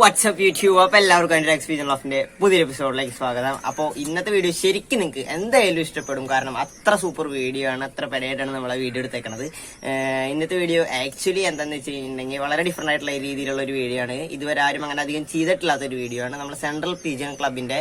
WhatsApp YouTube അപ്പോൾ എല്ലാവർക്കും എൻ്റെ എക്സ്പീരിയൻ ഓഫിന്റെ പുതിയൊരു എപ്പിസോഡിലേക്ക് സ്വാഗതം. അപ്പോൾ ഇന്നത്തെ വീഡിയോ ശരിക്കും നിങ്ങൾക്ക് എന്തായാലും ഇഷ്ടപ്പെടും. കാരണം അത്ര സൂപ്പർ വീഡിയോ ആണ്, അത്ര പെരയായിട്ടാണ് നമ്മളെ വീഡിയോ എടുത്തേക്കുന്നത്. ഇന്നത്തെ വീഡിയോ ആക്ച്വലി എന്താണെന്ന് വെച്ച് കഴിഞ്ഞിട്ടുണ്ടെങ്കിൽ വളരെ ഡിഫറെന്റ് ആയിട്ടുള്ള രീതിയിലുള്ള ഒരു വീഡിയോ ആണ്. ഇതുവരെ ആരും അങ്ങനെ അധികം ചെയ്തിട്ടില്ലാത്തൊരു വീഡിയോ ആണ്. നമ്മൾ സെൻട്രൽ പീജിയൻ ക്ലബിന്റെ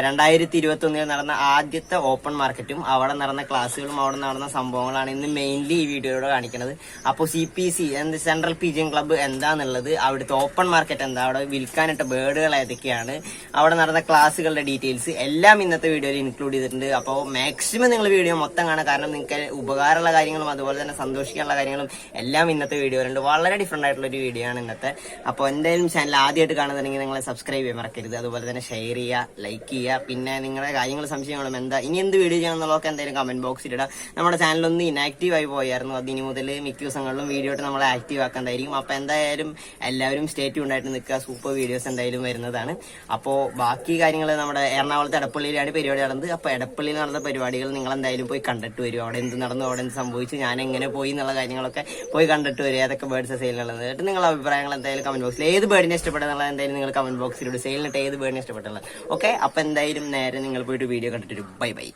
2021 നടന്ന ആദ്യത്തെ ഓപ്പൺ മാർക്കറ്റും അവിടെ നടന്ന ക്ലാസ്സുകളും അവിടെ നടന്ന സംഭവങ്ങളാണ് ഇന്ന് മെയിൻലി ഈ വീഡിയോയിലൂടെ കാണിക്കുന്നത്. അപ്പോൾ CPC സെൻട്രൽ പീജിയൻ ക്ലബ്ബ് എന്താന്നുള്ളത്, അവിടുത്തെ ഓപ്പൺ മാർക്കറ്റ് എന്താ, അവിടെ വിൽക്കാനിട്ട ബേർഡുകൾ ഏതൊക്കെയാണ്, അവിടെ നടന്ന ക്ലാസ്സുകളുടെ ഡീറ്റെയിൽസ് എല്ലാം ഇന്നത്തെ വീഡിയോയിൽ ഇൻക്ലൂഡ് ചെയ്തിട്ടുണ്ട്. അപ്പോൾ മാക്സിമം നിങ്ങൾ വീഡിയോ മൊത്തം കാണാം. കാരണം നിങ്ങൾക്ക് ഉപകാരമുള്ള കാര്യങ്ങളും അതുപോലെ തന്നെ സന്തോഷിക്കാനുള്ള കാര്യങ്ങളും എല്ലാം ഇന്നത്തെ വീഡിയോയിലുണ്ട്. വളരെ ഡിഫറെന്റ് ആയിട്ടുള്ള ഒരു വീഡിയോ ആണ് ഇന്നത്തെ. അപ്പോൾ എന്തായാലും ചാനൽ ആദ്യമായിട്ട് കാണുന്നുണ്ടെങ്കിൽ നിങ്ങൾ സബ്സ്ക്രൈബ് ചെയ്യാൻ മറക്കരുത്. അതുപോലെ തന്നെ ഷെയർ ചെയ്യുക, ലൈക്ക് ചെയ്യുക. പിന്നെ നിങ്ങളുടെ കാര്യങ്ങളും സംശയങ്ങളും എന്താ ഇനി എന്ത് വീഡിയോ ചെയ്യണമെന്നുള്ളതൊക്കെ എന്തായാലും കമന്റ് ബോക്സിൽ ഇടാം. നമ്മുടെ ചാനലൊന്ന് ഇനാക്റ്റീവ് ആയി പോയായിരുന്നു. അതിന് മുതൽ മിക്ക ദിവസങ്ങളിലും വീഡിയോ ഇട്ട് നമ്മളെ ആക്റ്റീവ് ആക്കുന്നതായിരിക്കും. അപ്പോൾ എന്തായാലും എല്ലാവരും സ്റ്റേ ട്യൂൺഡ് നിൽക്കുക. സൂപ്പർ വീഡിയോസ് എന്തായാലും വരുന്നതാണ്. അപ്പോൾ ബാക്കി കാര്യങ്ങൾ നമ്മുടെ എറണാകുളത്ത് എടപ്പള്ളിയിലാണ് പരിപാടി നടന്നത്. അപ്പോൾ എടപ്പള്ളിയിൽ നടന്ന പരിപാടികൾ നിങ്ങൾ എന്തായാലും പോയി കണ്ടിട്ട് വരും. അവിടെ എന്ത് നടന്നു, അവിടെ എന്ത് സംഭവിച്ചു, ഞാൻ എങ്ങനെ പോയി എന്നുള്ള കാര്യങ്ങളൊക്കെ പോയി കണ്ടിട്ട് വരും. ഏതൊക്കെ ബേർഡ്സ് സെയിലുള്ളത് എന്നിട്ട് നിങ്ങളുടെ അഭിപ്രായങ്ങൾ എന്തായാലും കമന്റ് ബോക്സിൽ ഏത് ബേർഡിനെ ഇഷ്ടപ്പെടുന്നുള്ള എന്തായാലും നിങ്ങൾ കമന്റ് ബോക്സിലൂടെ സെയിലിനിട്ട് ഏത് ബേർഡിനെ ഇഷ്ടപ്പെട്ടുള്ളത്. ഓക്കെ, അപ്പൊ എന്തായാലും നേരെ നിങ്ങൾ പോയിട്ട് വീഡിയോ കണ്ടിട്ട് വരും. Bye bye.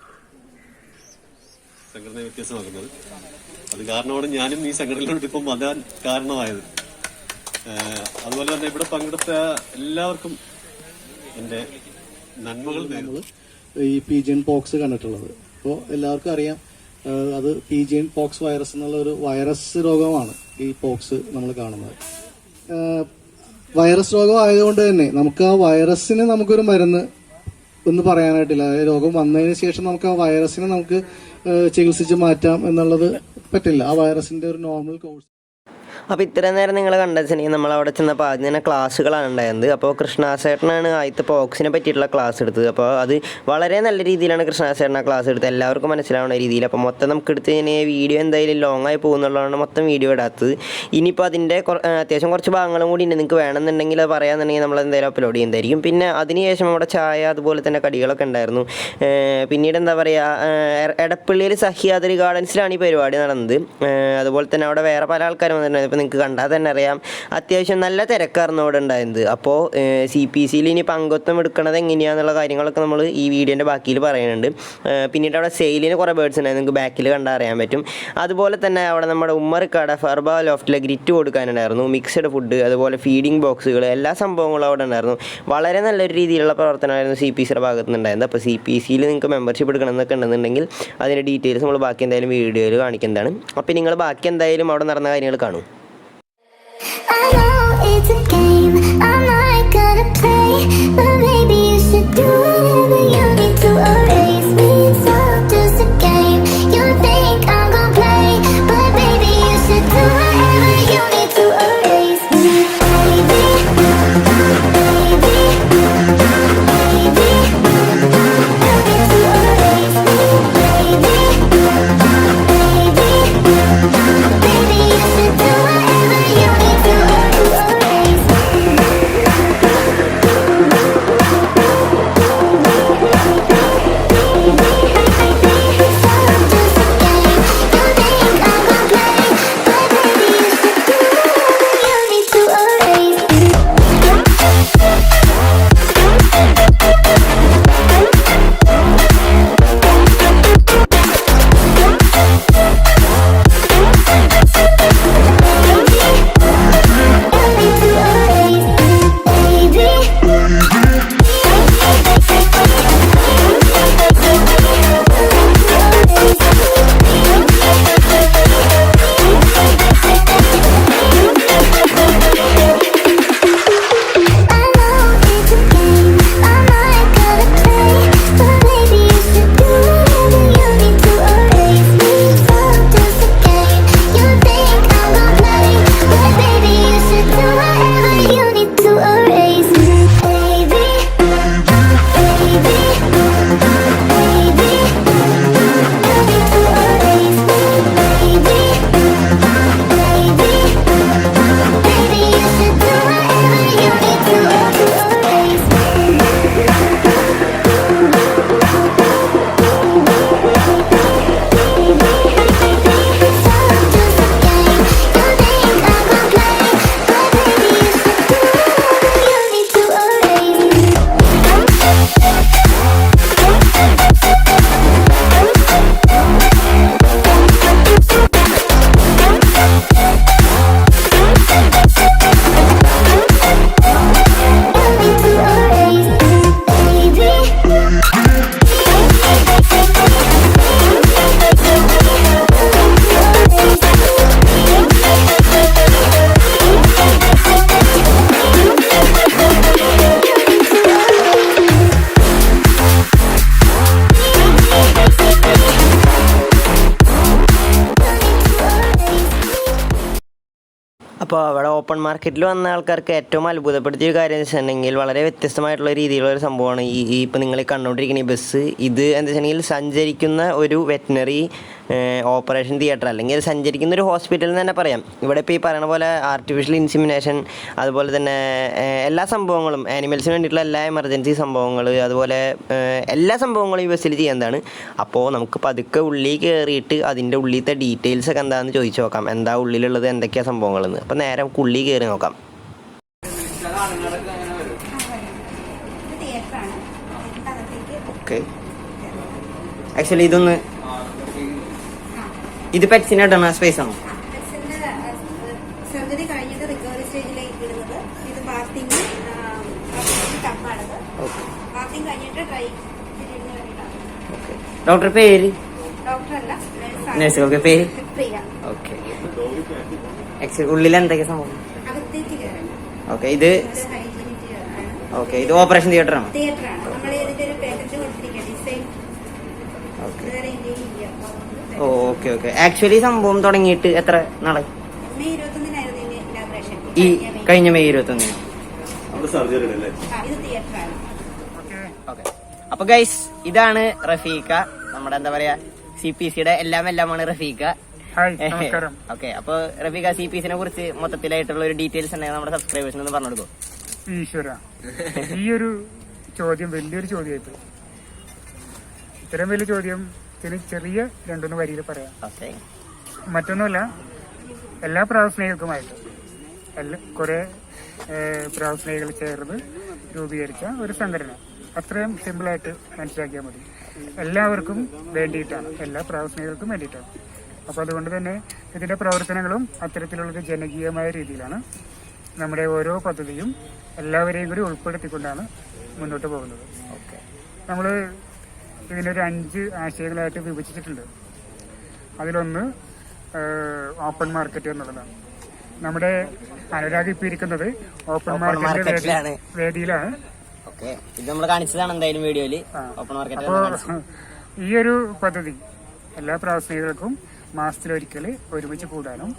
സംഘടന വ്യത്യാസമാക്കുന്നത് അത് കാരണമാണ് ഞാനും ഈ സംഘടനയിലോട്ട് ഇപ്പം വരാൻ കാരണമായത്. അതുപോലെ തന്നെ ഇവിടെ പങ്കെടുത്ത എല്ലാവർക്കും എന്റെ നന്മകൾ നേരുന്നു. ഈ പീജിയൻ പോക്സ് കണ്ടിട്ടുള്ളത്, അപ്പോൾ എല്ലാവർക്കും അറിയാം, അത് പീജിയൻ പോക്സ് വൈറസ് എന്നുള്ള ഒരു വൈറസ് രോഗമാണ് ഈ പോക്സ് നമ്മൾ കാണുന്നത്. വൈറസ് രോഗം ആയതുകൊണ്ട് തന്നെ നമുക്ക് ആ വൈറസിന് നമുക്കൊരു മരുന്ന് ഒന്നും പറയാനായിട്ടില്ല. അതായത് രോഗം വന്നതിന് ശേഷം നമുക്ക് ആ വൈറസിനെ നമുക്ക് ചികിത്സിച്ച് മാറ്റാം എന്നുള്ളത് പറ്റില്ല. ആ വൈറസിന്റെ ഒരു നോർമൽ കോഴ്സ്. അപ്പോൾ ഇത്രയും നേരം നിങ്ങൾ കണ്ടെന്നുവെച്ചിട്ടുണ്ടെങ്കിൽ നമ്മൾ അവിടെ ചെന്നപ്പോൾ ആദ്യം തന്നെ ക്ലാസ്സുകളാണ് ഉണ്ടായത്. അപ്പോൾ കൃഷ്ണാസേട്ടനാണ് ആദ്യത്തെ പോക്സിനെ പറ്റിയിട്ടുള്ള ക്ലാസ് എടുത്തത്. അപ്പോൾ അത് വളരെ നല്ല രീതിയിലാണ് കൃഷ്ണാസേട്ടൻ ആ ക്ലാസ് എടുത്തത്, എല്ലാവർക്കും മനസ്സിലാവുന്ന രീതിയിൽ. അപ്പോൾ മൊത്തം നമുക്ക് എടുത്ത് കഴിഞ്ഞാൽ വീഡിയോ എന്തായാലും ലോങ് ആയി പോകുന്നുള്ളതാണ് മൊത്തം വീഡിയോ ഇടാത്തത്. ഇനിയിപ്പോൾ അതിൻ്റെ അത്യാവശ്യം കുറച്ച് ഭാഗങ്ങളും കൂടി ഉണ്ട്. നിങ്ങൾക്ക് വേണമെന്നുണ്ടെങ്കിൽ അത് പറയാമെന്നുണ്ടെങ്കിൽ നമ്മൾ എന്തായാലും അപ്ലോഡ് ചെയ്യുന്നതായിരിക്കും. പിന്നെ അതിനുശേഷം അവിടെ ചായ അതുപോലെ തന്നെ കടികളൊക്കെ ഉണ്ടായിരുന്നു. പിന്നീട് എന്താ പറയുക, എടപ്പള്ളിയിൽ സഹ്യാദ്രി ഗാർഡൻസിലാണ് ഈ പരിപാടി നടന്നത്. അതുപോലെ തന്നെ അവിടെ വേറെ പല ആൾക്കാരും വന്നിട്ടുണ്ടായിരുന്നു. ഇപ്പോൾ നിങ്ങൾക്ക് കണ്ടാൽ തന്നെ അറിയാം, അത്യാവശ്യം നല്ല തിരക്കായിരുന്നു അവിടെ ഉണ്ടായിരുന്നത്. അപ്പോൾ CPCയിൽ ഇനി അംഗത്വം എടുക്കണത് എങ്ങനെയാണെന്നുള്ള കാര്യങ്ങളൊക്കെ നമ്മൾ ഈ വീഡിയോൻ്റെ ബാക്കിയിൽ പറയുന്നുണ്ട്. പിന്നീട് അവിടെ സെയിലിന് കുറേ ബേർഡ്സ് ഉണ്ടായിരുന്നു, നിങ്ങൾക്ക് ബാക്കിൽ കണ്ടാൽ അറിയാൻ പറ്റും. അതുപോലെ തന്നെ അവിടെ നമ്മുടെ ഉമ്മറിക്കാട് ഫർബ ലോഫ്റ്റിലെ ഗ്രിറ്റ് കൊടുക്കാനുണ്ടായിരുന്നു, മിക്സഡ് ഫുഡ്, അതുപോലെ ഫീഡിംഗ് ബോക്സുകൾ, എല്ലാ സംഭവങ്ങളും അവിടെ ഉണ്ടായിരുന്നു. വളരെ നല്ലൊരു രീതിയിലുള്ള പ്രവർത്തനമായിരുന്നു CPCയുടെ ഭാഗത്ത് നിന്നുണ്ടായിരുന്നത്. അപ്പോൾ CPCയിൽ നിങ്ങൾക്ക് മെമ്പർഷിപ്പ് എടുക്കണമെന്നൊക്കെ ഉണ്ടെന്നുണ്ടെങ്കിൽ അതിൻ്റെ ഡീറ്റെയിൽസ് നമ്മൾ ബാക്കി എന്തായാലും വീഡിയോയിൽ കാണിക്കുന്നതാണ്. അപ്പോൾ നിങ്ങൾ ബാക്കി എന്തായാലും അവിടെ നടന്ന കാര്യങ്ങൾ കാണും. I know it's a game, I'm not gonna play, but maybe you should do whatever you need to erase me. It's all just a game, you think I'm gonna play, but maybe you should do whatever you need to erase me. Baby, baby, baby, you need to erase me. Baby, baby, baby, you should do whatever you need to erase me. Baby, അപ്പോൾ അവിടെ open മാർക്കറ്റിൽ വന്ന ആൾക്കാർക്ക് ഏറ്റവും അത്ഭുതപ്പെടുത്തിയ ഒരു കാര്യം എന്ന് വെച്ചിട്ടുണ്ടെങ്കിൽ വളരെ വ്യത്യസ്തമായിട്ടുള്ള രീതിയിലുള്ള ഒരു സംഭവമാണ് ഈ ഇപ്പോൾ നിങ്ങൾ കണ്ടുകൊണ്ടിരിക്കുന്ന ഈ ബസ്. ഇത് എന്താ വെച്ചിട്ടുണ്ടെങ്കിൽ സഞ്ചരിക്കുന്ന ഒരു വെറ്റിനറി ഓപ്പറേഷൻ തിയേറ്റർ അല്ലെങ്കിൽ സഞ്ചരിക്കുന്ന ഒരു ഹോസ്പിറ്റൽ എന്ന് തന്നെ പറയാം. ഇവിടെ ഇപ്പോൾ ഈ പറയുന്ന പോലെ ആർട്ടിഫിഷ്യൽ ഇൻസിമിനേഷൻ, അതുപോലെ തന്നെ എല്ലാ സംഭവങ്ങളും ആനിമൽസിന് വേണ്ടിയിട്ടുള്ള എല്ലാ എമർജൻസി സംഭവങ്ങൾ, അതുപോലെ എല്ലാ സംഭവങ്ങളും ഈ ബസ്സിൽ ചെയ്യുന്നതാണ്. അപ്പോൾ നമുക്ക് പതുക്കെ ഉള്ളിൽ കയറിയിട്ട് അതിൻ്റെ ഉള്ളിലത്തെ ഡീറ്റെയിൽസ് ഒക്കെ എന്താണെന്ന് ചോദിച്ചു നോക്കാം. എന്താ ഉള്ളിലുള്ളത്, എന്തൊക്കെയാണ് സംഭവങ്ങളെന്ന്. അപ്പോൾ നേരെ നമുക്ക് ഉള്ളിൽ കയറി നോക്കാം. ഓക്കെ, ആക്ച്വലി ഇത് പെറ്റ്സിന് ഇടുന്ന സ്പേസ് ആണോ? സർജറി കഴിഞ്ഞിട്ട് റിക്കവറി സ്റ്റേജിലേക്ക് ഇടുന്നത് ഇത് ബാത്തിങ് ടബാണത്. ബാത്തിങ് കഴിഞ്ഞിട്ട് ഡ്രൈ പീരീഡിന് വേണ്ടിയിട്ടാണ്. ഡോക്ടർ പേര്? ഡോക്ടറല്ല, നഴ്സുകൾക്ക് പേര്? പ്രിയ. ഓക്കെ, ആക്ച്വലി ഉള്ളിൽ എന്തൊക്കെ സംഭവം? അകത്തേക്ക് കയറണം. ഓക്കെ, ഇത് ഹൈജീനിക് ആണ്. ഓക്കെ, ഇത് ഓപ്പറേഷൻ തിയേറ്റർ ആണ്. തിയേറ്ററാണ്. നമ്മൾ ഇതിന്റെ ഒരു പേറ്റന്റ് കൊടുത്തിരിക്കുക ഡിസൈൻ. ഇതുവരെ ഇന്ത്യയിൽ ഇല്ല. Okay okay. ആക്ച്വലി സംഭവം തുടങ്ങിയിട്ട് എത്ര നാളായി? മെയ് 21-നായിരുന്നു ഇതിന്റെ ഇനാഗുറേഷൻ. ഈ കഴിഞ്ഞ മെയ് 21. സർജറി അല്ലേ? ഇത് തിയേറ്ററാണ്. ഓക്കെ, അപ്പൊ ഗൈസ് ഇതാണ് റഫീഖ, നമ്മുടെ എന്താ പറയാ CPCയുടെ എല്ലാമാണ് റഫീഖ. ഓക്കെ, അപ്പൊ റഫീഖ CPCനെ കുറിച്ച് മൊത്തത്തിലായിട്ടുള്ള ഒരു ഡീറ്റെയിൽസ് ഉണ്ടെങ്കിൽ നമ്മുടെ സബ്സ്ക്രൈബേഴ്സിന് ഒന്ന് പറഞ്ഞു കൊടുക്കും. ഈശ്വര, ഈ ഒരു ചോദ്യം വലിയൊരു ചോദ്യമായിട്ട്. ഇത്രയും വലിയ ചോദ്യം ചെറിയ രണ്ടൊന്ന് വരിയിൽ പറയാം. മറ്റൊന്നുമല്ല, എല്ലാ പ്രാവസ്നേഹികൾക്കുമായിട്ട് കുറെ പ്രാവസ്നേഹികൾ ചേർന്ന് രൂപീകരിച്ച ഒരു സംഘടന. അത്രയും സിമ്പിളായിട്ട് മനസ്സിലാക്കിയാൽ മതി. എല്ലാവർക്കും വേണ്ടിയിട്ടാണ്, എല്ലാ പ്രാവസ്നേഹികൾക്കും വേണ്ടിയിട്ടാണ്. അപ്പോൾ അതുകൊണ്ട് തന്നെ ഇതിന്റെ പ്രവർത്തനങ്ങളും അത്തരത്തിലുള്ളത് ജനകീയമായ രീതിയിലാണ്. നമ്മുടെ ഓരോ പദ്ധതിയും എല്ലാവരെയും കൂടി ഉൾപ്പെടുത്തിക്കൊണ്ടാണ് മുന്നോട്ട് പോകുന്നത്. നമ്മൾ ഇതിനൊരു 5 ആശയങ്ങളായിട്ട് വിഭജിച്ചിട്ടുണ്ട്. അതിലൊന്ന് ഓപ്പൺ മാർക്കറ്റ് എന്നുള്ളതാണ്. നമ്മുടെ അനുരാഗ് ഇപ്പൊ ഇരിക്കുന്നത് ഓപ്പൺ മാർക്കറ്റ് വേദിയിലാണ്. ഇത് നമ്മൾ കാണിച്ചതാണ് എന്തായാലും വീഡിയോയില്. അപ്പോൾ ഈ ഒരു പദ്ധതി എല്ലാ പ്രാവസ്നേഹികൾക്കും മാസത്തിലൊരിക്കൽ ഒരുമിച്ച് കൂടാനും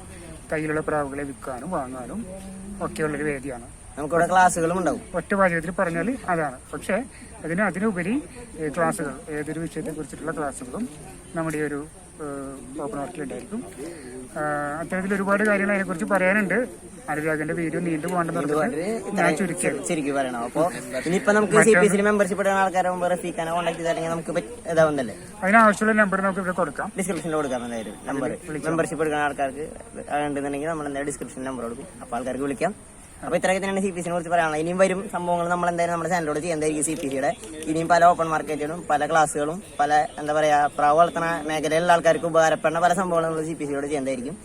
കയ്യിലുള്ള പ്രാവുകളെ വിൽക്കാനും വാങ്ങാനും ഒക്കെയുള്ളൊരു വേദിയാണ്. നമുക്കിവിടെ ക്ലാസ്സുകളും ഉണ്ടാവും. ഒറ്റ വാചകത്തിൽ പറഞ്ഞാൽ അതാണ്. പക്ഷെ അതിനുപരി ക്ലാസ്സുകൾ, ഏതൊരു വിഷയത്തെ കുറിച്ചിട്ടുള്ള ക്ലാസ്സുകളും നമ്മുടെ ഈ ഒരു ഓപ്പൺ മാർക്കറ്റിൽ ഉണ്ടായിരിക്കും. അത്തരത്തിൽ ഒരുപാട് കാര്യങ്ങൾ അതിനെക്കുറിച്ച് പറയാനുണ്ട്. അനുരാഗിന്റെ വീഡിയോ നീണ്ടു പോകേണ്ടത് ഞാൻ ശരിക്കും പറയണം. അപ്പൊ ഇനിയിപ്പോ നമുക്ക് CPC മെമ്പർഷിപ്പ് എടുക്കുന്ന ആൾക്കാരെ റഫീഖാനെ കോൺടാക്ട് ചെയ്താൽ നമുക്ക് ഇതാവുന്നല്ലേ? അതിനാവശ്യമുള്ള നമ്പർ നമുക്ക് ഇവിടെ കൊടുക്കാം, ഡിസ്ക്രിപ്ഷനിൽ കൊടുക്കാം. എന്തായാലും നമ്പർ മെമ്പർഷിപ്പ് എടുക്കുന്ന ആൾക്കാർക്ക് ഉണ്ടെന്നുണ്ടെങ്കിൽ നമ്മൾ എന്തായാലും ഡിസ്ക്രിപ്ഷനിൽ നമ്പർ കൊടുക്കും. അപ്പൊ ആൾക്കാർക്ക് വിളിക്കാം. അപ്പൊ ഇത്രയൊക്കെ തന്നെയാണ് CPCനെ കുറിച്ച് പറയാനുള്ളത്. ഇനിയും വരും സംഭവങ്ങൾ നമ്മൾ എന്തായാലും നമ്മുടെ ചാനലോട് ചെയ്യുന്നതായിരിക്കും. CPCയുടെ ഇനിയും പല ഓപ്പൺ മാർക്കറ്റുകളും പല ക്ലാസ്സുകളും പല എന്താ പറയാ പ്രാവ് വളർത്തുന്ന മേഖലയിലുള്ള ആൾക്കാർക്ക് ഉപകാരപ്പെടുന്ന പല സംഭവങ്ങളും നമ്മൾ CPCയോട് ചെയ്യുന്നതായിരിക്കും.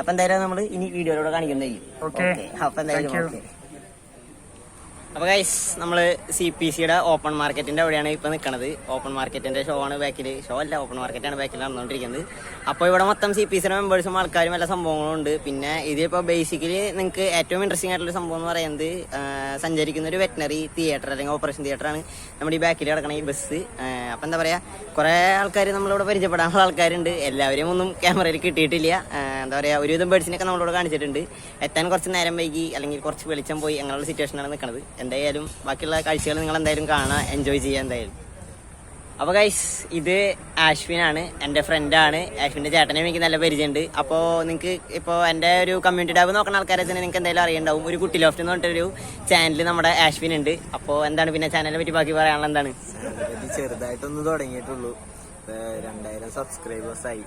അപ്പൊ എന്തായാലും നമ്മൾ ഇനി വീഡിയോയിലൂടെ കാണിക്കുന്നതായിരിക്കും. അപ്പൊ എന്തായാലും അപ്പൊ ഗൈസ് നമ്മള് CPCയുടെ ഓപ്പൺ മാർക്കറ്റിന്റെ അവിടെയാണ് ഇപ്പൊ നിൽക്കുന്നത്. ഓപ്പൺ മാർക്കറ്റിന്റെ ഷോ ആണ് ബാക്കിൽ, ഷോ അല്ല ഓപ്പൺ മാർക്കറ്റാണ് ബാക്കിൽ നടന്നുകൊണ്ടിരിക്കുന്നത്. അപ്പോൾ ഇവിടെ മൊത്തം CPCയുടെ മെമ്പേഴ്സും ആൾക്കാരും എല്ലാ സംഭവങ്ങളും ഉണ്ട്. പിന്നെ ഇതിപ്പോ ബേസിക്കലി നിങ്ങൾക്ക് ഏറ്റവും ഇൻട്രസ്റ്റിംഗ് ആയിട്ടുള്ള സംഭവം എന്ന് പറയുന്നത് സഞ്ചരിക്കുന്ന ഒരു വെറ്റിനറി തിയേറ്റർ അല്ലെങ്കിൽ ഓപ്പറേഷൻ തിയേറ്റർ ആണ് നമ്മുടെ ഈ ബാക്കിൽ കിടക്കണ ഈ ബസ്. അപ്പൊ എന്താ പറയാ, കുറെ ആൾക്കാർ നമ്മളിവിടെ പരിചയപ്പെടാനുള്ള ആൾക്കാരുണ്ട്. എല്ലാവരെയും ഒന്നും ക്യാമറയിൽ കിട്ടിയിട്ടില്ല. എന്താ പറയാ, ഒരുവിധം ബേഡ്സിനൊക്കെ നമ്മളിവിടെ കാണിച്ചിട്ടുണ്ട്. എത്താൻ കുറച്ച് നേരം വൈകി അല്ലെങ്കിൽ കുറച്ച് വെളിച്ചം പോയി അങ്ങനെയുള്ള സിറ്റുവേഷനാണ് നിൽക്കുന്നത്. എന്തായാലും ബാക്കിയുള്ള കാഴ്ചകൾ നിങ്ങൾ എന്തായാലും കാണാൻ എൻജോയ് ചെയ്യാൻ എന്തായാലും. അപ്പൊ ഗൈസ് ഇത് ആശ്വിനാണ്, എന്റെ ഫ്രണ്ടാണ്. ആശ്വിന്റെ ചേട്ടനെ എനിക്ക് നല്ല പരിചയമുണ്ട്. അപ്പോൾ നിങ്ങൾക്ക് ഇപ്പോൾ എൻ്റെ ഒരു കമ്മ്യൂണിറ്റി ടാബ് നോക്കുന്ന ആൾക്കാരെ തന്നെ നിങ്ങൾക്ക് എന്തായാലും അറിയുണ്ടാവും. ഒരു കുട്ടി ലോഫ്റ്റ് എന്ന് പറഞ്ഞിട്ടൊരു ചാനൽ നമ്മുടെ ആശ്വിൻ ഉണ്ട്. അപ്പോൾ എന്താണ് പിന്നെ ചാനലിനെ പറ്റി ബാക്കി പറയാനുള്ള എന്താണ്? ചെറുതായിട്ടൊന്ന് തുടങ്ങിയിട്ടുള്ളൂ. 2000 സബ്സ്ക്രൈബേഴ്സായി.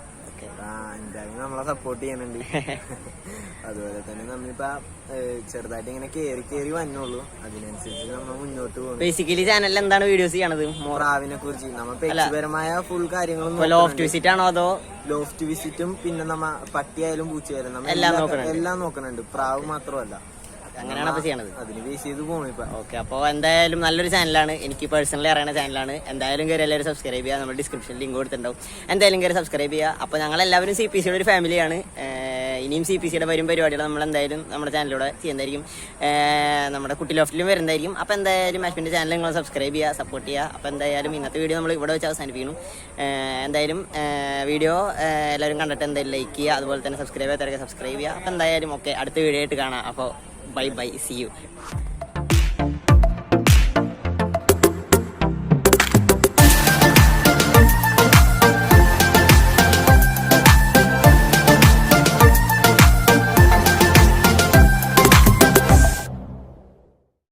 എന്തായാലും നമ്മളെ സപ്പോർട്ട് ചെയ്യുന്നുണ്ട്. അതുപോലെ തന്നെ നമ്മളിപ്പോ ചെറുതായിട്ട് ഇങ്ങനെ കേറി വന്നുള്ളൂ. അതിനനുസരിച്ച് നമ്മൾ മുന്നോട്ട് പോകും. ബേസിക്കലി ചാനലിൽ എന്താണ് വീഡിയോസ് ചെയ്യണത്? പ്രാവിനെ കുറിച്ച് നമ്മൾ വ്യക്തിപരമായ ഫുൾ കാര്യങ്ങളും. ലോഫ്റ്റ് വിസിറ്റ് ആണോ അതോ? ലോഫ്റ്റ് വിസിറ്റും പിന്നെ നമ്മ പട്ടിയായാലും പൂച്ചയായാലും നമ്മൾ എല്ലാം നോക്കണുണ്ട്. പ്രാവ് മാത്രമല്ല. അങ്ങനെയാണ് അപ്പൊ ചെയ്യണത്. അതിന് ബേസ് ചെയ്ത് പോകണം ഇപ്പൊ. ഓക്കെ, അപ്പോൾ എന്തായാലും നല്ലൊരു ചാനലാണ്. എനിക്ക് പേഴ്സണലി അറിയുന്ന ചാനലാണ്. എന്തായാലും കയറി എല്ലാവരും സബ്സ്ക്രൈബ് ചെയ്യുക. നമ്മുടെ ഡിസ്ക്രിപ്ഷനിൽ ലിങ്ക് കൊടുത്തിട്ടുണ്ടാവും. എന്തായാലും കയറി സബ്സ്ക്രൈബ് ചെയ്യുക. അപ്പോൾ ഞങ്ങളെല്ലാവരും CPCയുടെ ഒരു ഫാമിലിയാണ്. ഇനിയും CPCയുടെ വരും പരിപാടികൾ നമ്മൾ എന്തായാലും നമ്മുടെ ചാനലിലൂടെ ചെയ്യുന്നതായിരിക്കും. നമ്മുടെ കുട്ടി ലോഫ്റ്റിലും വരുന്നതായിരിക്കും. അപ്പോൾ എന്തായാലും മാഷ്മിൻ്റെ ചാനൽ നിങ്ങൾ സബ്സ്ക്രൈബ് ചെയ്യുക, സപ്പോർട്ട് ചെയ്യുക. അപ്പോൾ എന്തായാലും ഇന്നത്തെ വീഡിയോ നമ്മൾ ഇവിടെ വെച്ച് അവസാനിപ്പിക്കുന്നു. എന്തായാലും വീഡിയോ എല്ലാവരും കണ്ടിട്ട് എന്തായാലും ലൈക്ക് ചെയ്യുക, അതുപോലെ തന്നെ സബ്സ്ക്രൈബ് ചെയ്യാത്തവരൊക്കെ സബ്സ്ക്രൈബ് ചെയ്യുക. അപ്പോൾ എന്തായാലും ഓക്കെ, അടുത്ത വീഡിയോ ആയിട്ട് കാണാം. അപ്പോൾ ബൈ, സീ യു.